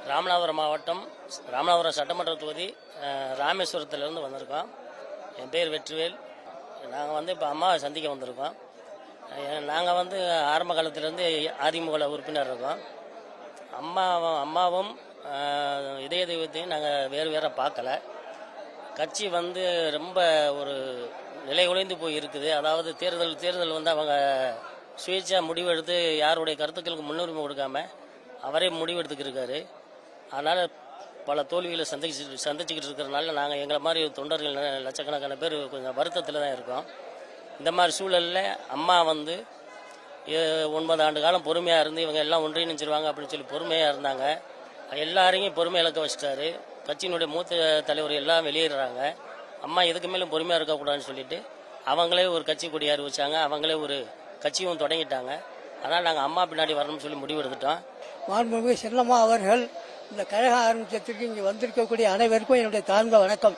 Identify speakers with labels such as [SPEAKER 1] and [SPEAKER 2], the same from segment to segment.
[SPEAKER 1] ராமநாதபுரம் மாவட்டம் ராமநாதபுரம் சட்டமன்ற தொகுதி ராமேஸ்வரத்துலேருந்து வந்திருக்கோம். என் பேர் வெற்றிவேல். நாங்கள் இப்போ அம்மாவை சந்திக்க வந்திருக்கோம். நாங்கள் ஆரம்ப காலத்திலேருந்து அதிமுக உறுப்பினர் இருக்கோம். அம்மாவும் இதய தெய்வத்தையும் நாங்கள் வேறு பார்க்கல. கட்சி ரொம்ப ஒரு நிலை குலைந்து போய் இருக்குது. அதாவது தேர்தல் அவங்க சுயேட்சா முடிவெடுத்து யாருடைய கருத்துக்களுக்கு முன்னுரிமை கொடுக்காம அவரே முடிவெடுத்துக்கிருக்காரு. அதனால் பல தோல்விகளை சந்திச்சுக்கிட்டு இருக்கிறதுனால நாங்கள் எங்களை மாதிரி தொண்டர்கள் லட்சக்கணக்கான பேர் கொஞ்சம் வருத்தத்தில் தான் இருக்கோம். இந்த மாதிரி சூழலில் அம்மா 9 ஆண்டு காலம் பொறுமையாக இருந்து இவங்க எல்லாம் ஒன்றிணைஞ்சிருவாங்க அப்படின்னு சொல்லி பொறுமையாக இருந்தாங்க. எல்லாரையும் பொறுமை இழக்க வச்சுட்டாரு. கட்சியினுடைய மூத்த தலைவர் எல்லாம் வெளியேறாங்க. அம்மா இதுக்கு மேலும் பொறுமையாக இருக்கக்கூடாதுன்னு சொல்லிட்டு அவங்களே ஒரு கட்சி கொடி அறிவிச்சாங்க. அவங்களே ஒரு கட்சியும் தொடங்கிட்டாங்க. அதனால் நாங்கள் அம்மா பின்னாடி வரணும்னு சொல்லி முடிவெடுத்துட்டோம்.
[SPEAKER 2] மாண்புமிகு செல்லம்மா அவர்கள் இந்த கழகம் ஆரம்பிச்சதுக்கு இங்கே வந்திருக்கக்கூடிய அனைவருக்கும் என்னுடைய தாழ்ந்த வணக்கம்.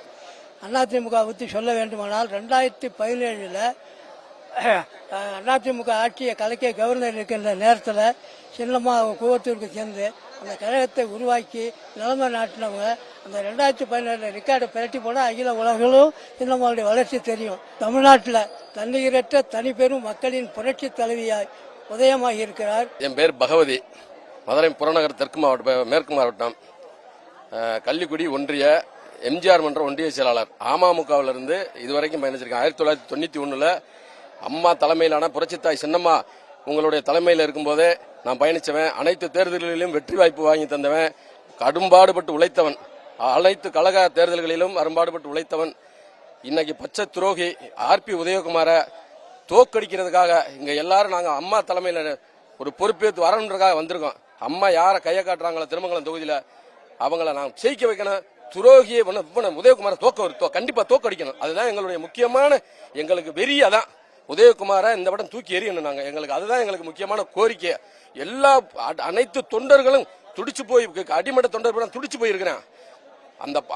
[SPEAKER 2] அதிமுக பற்றி சொல்ல வேண்டுமானால் 2017 அதிமுக ஆட்சியை கலைக்க கவர்னர் இருக்கின்ற நேரத்தில் செல்லம்மா கூவத்தூருக்கு சேர்ந்து அந்த கழகத்தை உருவாக்கி நிலைமை நாட்டினவங்க. அந்த 2017 ரெக்கார்டை பிரட்டி போனால் அகில உலகளும் செல்லம்மாவுடைய வளர்ச்சி தெரியும். தமிழ்நாட்டில் தன்னிகரற்ற தனிப்பெரும் மக்களின் புரட்சி தலைவியாய் உதயமாகி இருக்கிறார்.
[SPEAKER 3] என் பேர் பகவதி. மதுரை புறநகர் தெற்கு மாவட்டம் மேற்கு மாவட்டம் கள்ளிக்குடி ஒன்றிய எம்ஜிஆர் மன்ற ஒன்றிய செயலாளர். அமமுகவிலிருந்து இதுவரைக்கும் பயணிச்சிருக்கேன். 1991 அம்மா தலைமையிலான புரட்சித்தாய் சின்னம்மா உங்களுடைய தலைமையில் இருக்கும்போதே நான் பயணிச்சவன். அனைத்து தேர்தல்களிலும் வெற்றி வாய்ப்பு வாங்கி தந்தவன். கடும்பாடுபட்டு உழைத்தவன். அனைத்து கழக தேர்தல்களிலும் அரும்பாடுபட்டு உழைத்தவன். இன்னைக்கு பச்சை துரோகி ஆர்பி உதயகுமார தோக்கடிக்கிறதுக்காக இங்க எல்லாரும் நாங்க அம்மா தலைமையில ஒரு பொறுப்பேற்று வரணுன்றதுக்காக வந்திருக்கோம். அம்மா யாரை கையை காட்டுறாங்களோ திருமங்கலம் தொகுதியில அவங்கள நான் ஜெயிக்க வைக்கணும். துரோகியை உதயகுமார கண்டிப்பா தோக்கடிக்கணும். அதுதான் எங்களுடைய முக்கியமான எங்களுக்கு வெறியா தான். உதயகுமார இந்த படம் தூக்கி எறியணும். நாங்க எங்களுக்கு அதுதான் எங்களுக்கு முக்கியமான கோரிக்கை. அனைத்து தொண்டர்களும் துடிச்சு போய் அடிமட்ட தொண்டர்கள் துடிச்சு போயிருக்கிறேன்.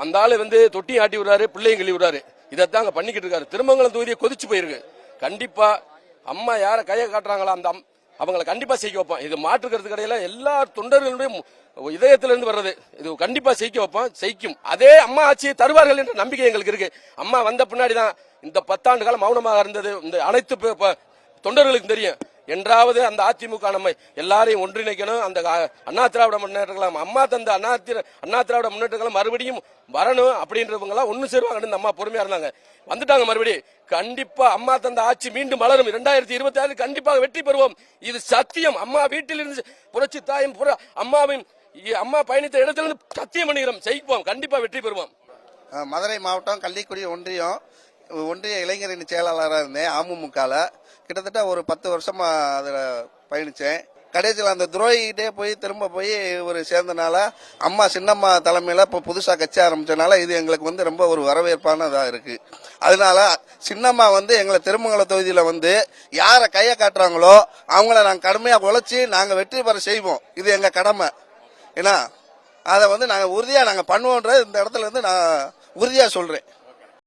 [SPEAKER 3] அந்த ஆளு தொட்டி ஆட்டி விடுறாரு, பிள்ளையும் கிள்ளி விடுறாரு. இதைத்தாங்க பண்ணிக்கிட்டு இருக்காரு. திருமங்கலம் தொகுதியை கொதிச்சு போயிருக்கு. கண்டிப்பா அம்மா யார கையை காட்டுறாங்களா அவங்களை கண்டிப்பா செய்ய வைப்போம். இது மாற்றுக்கிறது கிடையாது. எல்லா தொண்டர்களுடைய இதயத்திலிருந்து வர்றது. இது கண்டிப்பா செய்ய வைப்போம், செய்யும். அதே அம்மா ஆட்சியை தருவார்கள் என்ற நம்பிக்கை எங்களுக்கு இருக்கு. அம்மா வந்த பின்னாடிதான் இந்த 10 ஆண்டு காலம் மௌனமாக இருந்தது இந்த அனைத்து தொண்டர்களுக்கும் தெரியும். என்றாவது அந்த அதிமுக நம்ம எல்லாரையும் ஒன்றிணைக்கணும். அந்த அண்ணா திராவிட முன்னேற்றங்களும் அம்மா தந்த அண்ணா திராவிட முன்னேற்றங்களும் மறுபடியும் வரணும் அப்படின்றவங்க எல்லாம் ஒண்ணு சேருவாங்க. அம்மா பொறுமையா இருந்தாங்க, வந்துட்டாங்க. மறுபடியும் கண்டிப்பா அம்மா தந்த ஆட்சி மீண்டும் மலரும். 2026 கண்டிப்பாக வெற்றி பெறுவோம். இது சத்தியம். அம்மா வீட்டில் இருந்து புரட்சி தாயும் அம்மா பயணித்த இடத்திலிருந்து சத்தியம் பண்ணுகிறோம். ஜெயிப்போம், கண்டிப்பா வெற்றி பெறுவோம்.
[SPEAKER 4] மதுரை மாவட்டம் கள்ளிக்குடி ஒன்றிய இளைஞரின் செயலாளராக இருந்தேன். அமமுகல கிட்டத்தட்ட ஒரு 10 வருஷமா அதுல பயணிச்சேன். கடைசியில் அந்த துரோகிகிட்டே திரும்ப போய் ஒரு சேர்ந்தனால அம்மா சின்னம்மா தலைமையில இப்போ புதுசா கட்சி ஆரம்பிச்சனால இது எங்களுக்கு ரொம்ப ஒரு வரவேற்பானதா இருக்கு. அதனால சின்னம்மா எங்களை திருமங்கல தொகுதியில யாரை கையை காட்டுறாங்களோ அவங்கள நாங்க கடுமையா உழைச்சி நாங்க வெற்றி பெற செய்வோம். இது எங்க கடமை. ஏன்னா அதை நாங்க உறுதியா நாங்க பண்ணுவோன்றது இந்த இடத்துல நான் உறுதியா சொல்றேன்.